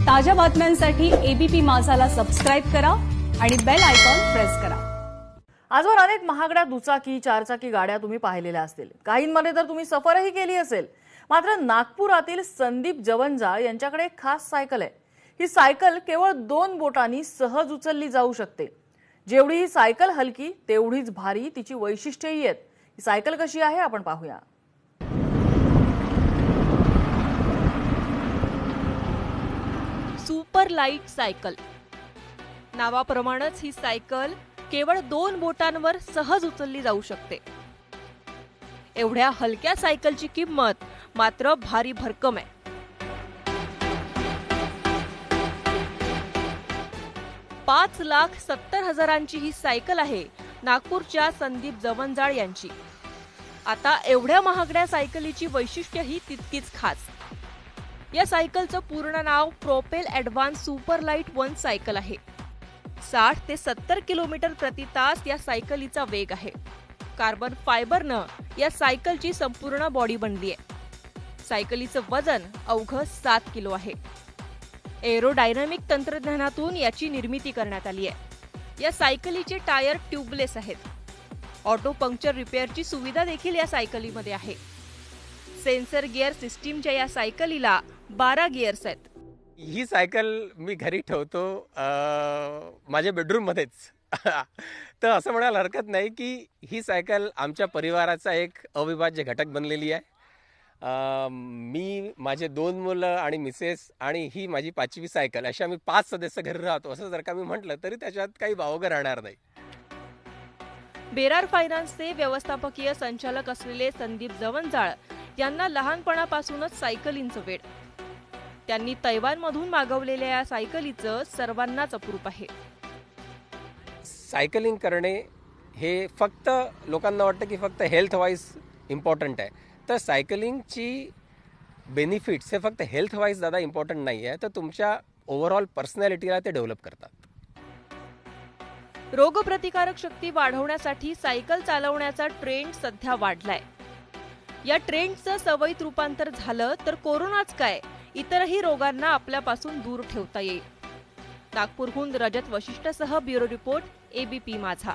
ताज्या बातम्यांसाठी ABP माझाला subscribe करा आणि बेल आयकॉन प्रेस करा। आजवर अनेक महागड्या दुचाकी चारचाकी गाड्या तुम्ही पाहिलेल्या असतील, काहींमध्ये तर तुम्ही सफरही केली असेल। मात्र नागपुरातील संदीप जवंजाळ यांच्याकडे एक खास सायकल आहे। ही सायकल केवळ 2 बोटांनी सहज उचलली जाऊ शकते। जेवढी ही सायकल हलकी तेवढीच भारी तिची वैशिष्ट्येही आहेत। ही सायकल कशी आहे आपण पाहूया। सुपर लाईट सायकल नावाप्रमाणेच ही सायकल केवळ 2 बोटांवर सहज उचलली जाऊ शकते। एवढ्या हलक्या सायकलची किंमत मात्र भारी भरकम आहे। $5,70,000ची ही सायकल आहे नागपूरच्या संदीप जवंजाळ यांची। आता एवढ्या महागड्या सायकलीची वैशिष्ट्यही तितकीच खास। या सायकलचं पूर्ण नाव propel advance super light 1 cycle आहे। 60 ते 70 किलोमीटर प्रति तास या सायकलीचा वेग आहे। कार्बन फायबरनं या सायकलची संपूर्ण बॉडी बनली आहे। सायकलीचं वजन अवघं 7 किलो आहे। एरोडायनामिक तंत्रज्ञानातून याची निर्मिती करण्यात आली आहे। या सायकलीचे टायर ट्यूबलेस आहेत। ऑटो पंक्चर रिपेअरची सुविधा देखील या सायकलीमध्ये आहे। सेन्सर गिअर सिस्टीमच्या या सायकलीला 12 गिअर्स आहेत। ही सायकल मी घरी ठेवतो माझ्या बेडरूम मध्येच। तर असं म्हणायला हरकत नाही की ही सायकल आमच्या परिवाराचा एक अविभाज्य घटक बनलेली आहे। मी माझे 2 मुलं आणि मिसेस आणि ही माझी 5वी सायकल, अशा आम्ही 5 सदस्य घरी राहतो। असं जर का मी म्हटलं तरी त्याच्यात काही भावगं राहणार नाही। बेरार फायनान्सचे व्यवस्थापकीय संचालक असलेले संदीप जवंजाळ यांना लहानपणापासूनच सायकलींचं वेड। त्यांनी तैवानमधून मागवलेल्या या सायकलीचं सर्वांनाच अप्रूप आहे। सायकलिंग करणे हे फक्त लोकांना वाटतं की फक्त हेल्थ वाईज इम्पॉर्टंट आहे, तर सायकलिंगची बेनिफिट्स हे फक्त हेल्थ वाईज दादा इम्पॉर्टंट नाही आहे, तर तुमच्या ओव्हरऑल पर्सनॅलिटीला ते डेव्हलप करतात। रोगप्रतिकारक शक्ती वाढवण्यासाठी सायकल चालवण्याचा ट्रेंड सध्या वाढलाय। या ट्रेंडचं सवयीत रूपांतर झालं तर कोरोनाच काय, इतरही रोगांना आपल्यापासून दूर ठेवता येईल। नागपूरहून रजत वशिष्ठसह ब्युरो रिपोर्ट, एबीपी माझा।